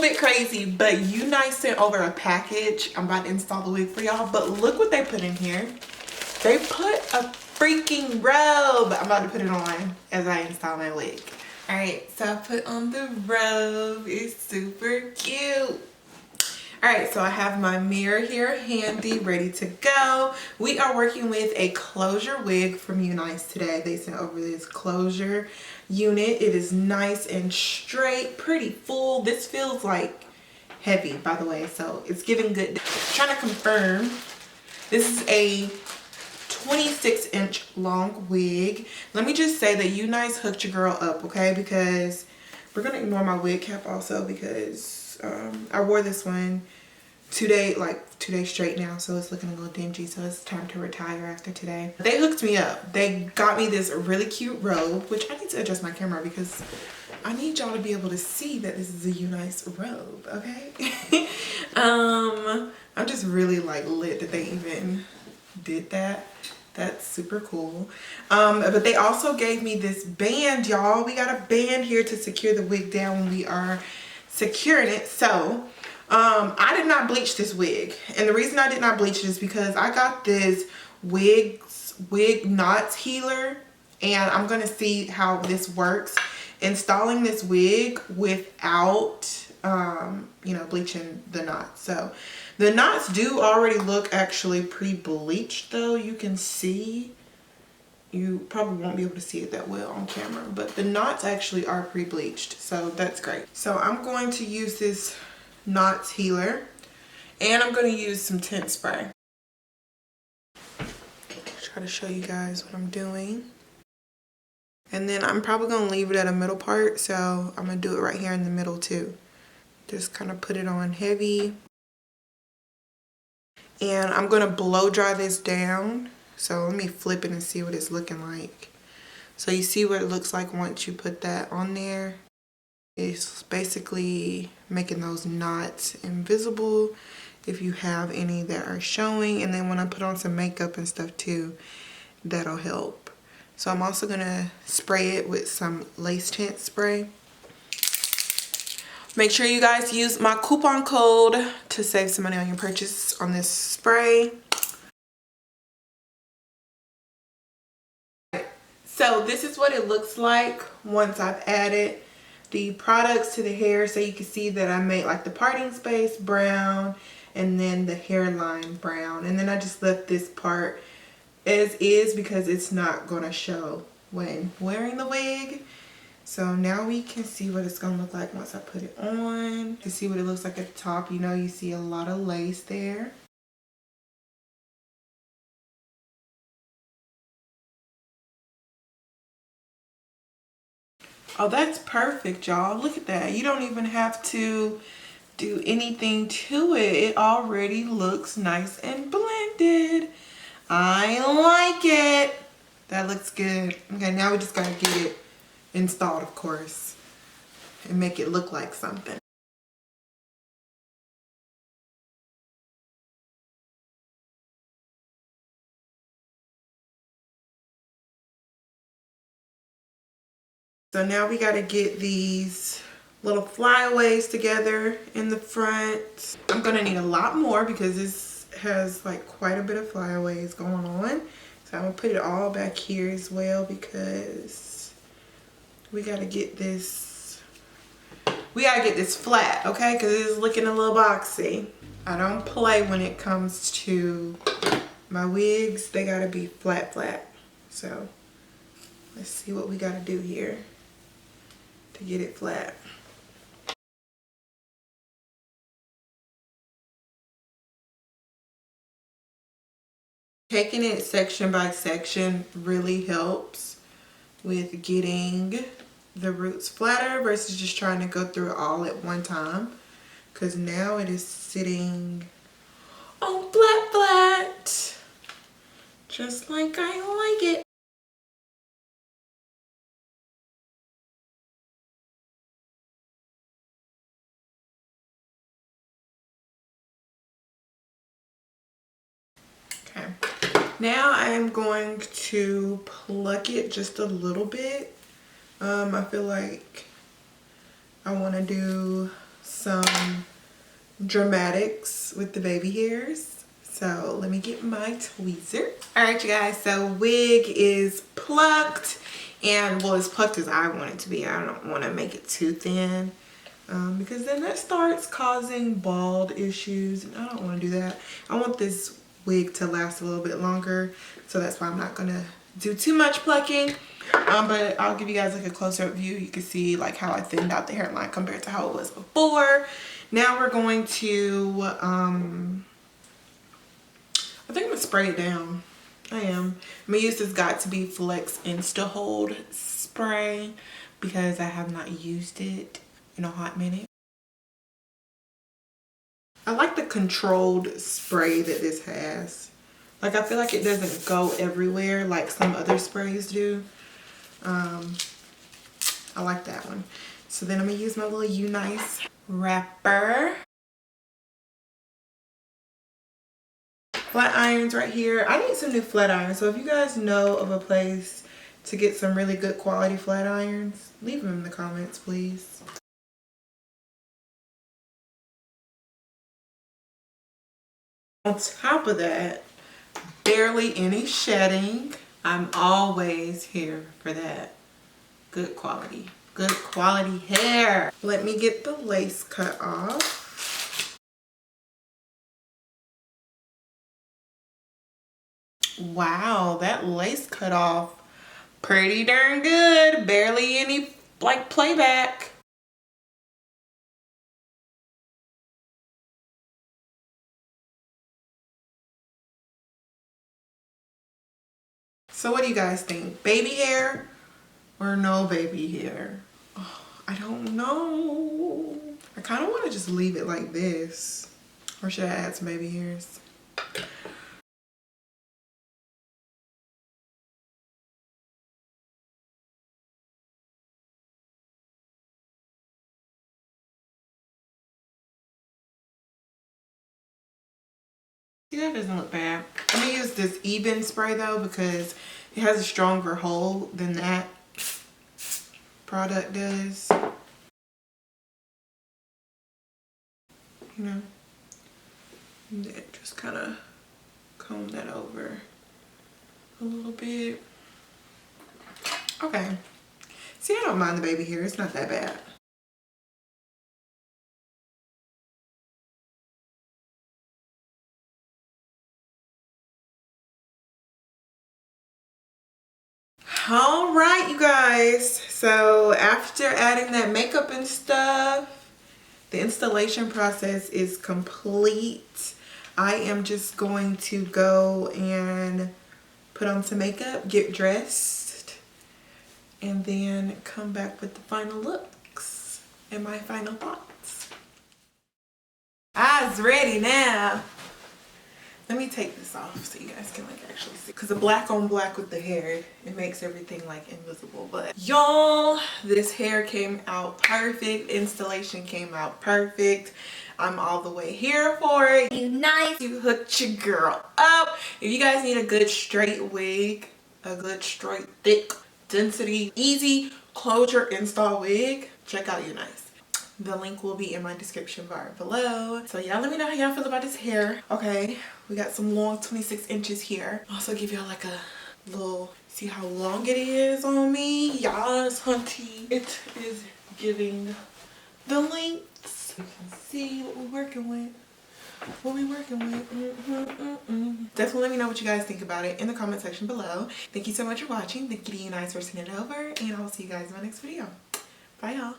little bit crazy, but Unice sent over a package. I'm about to install the wig for y'all, but look what they put in here. They put a freaking robe. I'm about to put it on as I install my wig. All right, so I put on the robe. It's super cute. All right, so I have my mirror here handy, ready to go. We are working with a closure wig from Unice today. They sent over this closure unit. It is nice and straight, pretty full. This feels like heavy, by the way, so it's giving good. Trying to confirm, this is a 26-inch long wig. Let me just say that Unice hooked your girl up, okay? Because we're gonna ignore my wig cap also, because I wore this one 2 days straight now, so it's looking a little dingy, so it's time to retire after today. They hooked me up. They got me this really cute robe, which I need to adjust my camera because I need y'all to be able to see that this is a Unice robe, okay? I'm just really like lit that they even did that. That's super cool. But they also gave me this band, y'all. We got a band here to secure the wig down when we are securing it. So I did not bleach this wig, and the reason I did not bleach it is because I got this wig knots healer, and I'm gonna see how this works installing this wig without you know, bleaching the knots. So the knots do already look actually pretty bleached, though. You can see, you probably won't be able to see it that well on camera, but the knots actually are pre-bleached, so that's great. So I'm going to use this knots healer, and I'm going to use some tint spray. Try to show you guys what I'm doing. And then I'm probably going to leave it at a middle part, so I'm going to do it right here in the middle too. Just kind of put it on heavy. And I'm going to blow dry this down. So let me flip it and see what it's looking like. So you see what it looks like once you put that on there. It's basically making those knots invisible if you have any that are showing. And then when I put on some makeup and stuff too, that'll help. So I'm also going to spray it with some lace tint spray. Make sure you guys use my coupon code to save some money on your purchase on this spray. So this is what it looks like once I've added the products to the hair. So you can see that I made like the parting space brown and then the hairline brown. And then I just left this part as is because it's not going to show when wearing the wig. So now we can see what it's going to look like once I put it on. To see what it looks like at the top, you know, you see a lot of lace there. Oh, that's perfect, y'all. Look at that. You don't even have to do anything to it. It already looks nice and blended. I like it. That looks good. Okay, now we just got to get it installed, of course, and make it look like something. So now we got to get these little flyaways together in the front. I'm going to need a lot more because this has like quite a bit of flyaways going on. So I'm going to put it all back here as well because we got to get this flat, okay? Because it is looking a little boxy. I don't play when it comes to my wigs. They got to be flat. So let's see what we got to do here to get it flat. Taking it section by section really helps with getting the roots flatter versus just trying to go through it all at one time, because now it is sitting on flat, just like I like it. Okay, now I am going to pluck it just a little bit. I feel like I want to do some dramatics with the baby hairs. So let me get my tweezers. All right, you guys, so wig is plucked, and well, as plucked as I want it to be. I don't want to make it too thin because then that starts causing bald issues, and I don't want to do that. I want this wig to last a little bit longer, so that's why I'm not gonna do too much plucking. But I'll give you guys like a closer up view. You can see like how I thinned out the hairline compared to how it was before. Now we're going to I think I'm gonna spray it down. I'm gonna use this Got to Be Flex Insta Hold spray because I have not used it in a hot minute. I like the controlled spray that this has. Like, I feel like it doesn't go everywhere like some other sprays do. I like that one. So then I'm gonna use my little Unice wrapper. Flat irons right here. I need some new flat irons. So if you guys know of a place to get some really good quality flat irons, leave them in the comments, please. On top of that, barely any shedding. I'm always here for that. Good quality hair. Let me get the lace cut off. Wow, that lace cut off pretty darn good. Barely any like playback. So what do you guys think? Baby hair or no baby hair? Oh, I don't know. I kind of want to just leave it like this. Or should I add some baby hairs? See, that doesn't look bad. I'm gonna use this even spray though because it has a stronger hold than that product does. You know, and then just kind of comb that over a little bit. Okay. See, I don't mind the baby hair. It's not that bad. All right, you guys. So after adding that makeup and stuff, the installation process is complete. I am just going to go and put on some makeup, get dressed, and then come back with the final looks and my final thoughts. Eyes ready now. Let me take this off so you guys can like actually see. Because the black on black with the hair, it makes everything like invisible. But y'all, this hair came out perfect. Installation came out perfect. I'm all the way here for it. Unice, you hooked your girl up. If you guys need a good straight wig, a good straight thick density easy closure install wig, check out Unice. The link will be in my description bar below. So y'all let me know how y'all feel about this hair. Okay, we got some long 26 inches here. Also give y'all like a little, see how long it is on me. Yes, hunty. It is giving the lengths. You can see what we're working with. Definitely let me know what you guys think about it in the comment section below. Thank you so much for watching. Thank you to Unice for sending it over. And I will see you guys in my next video. Bye y'all.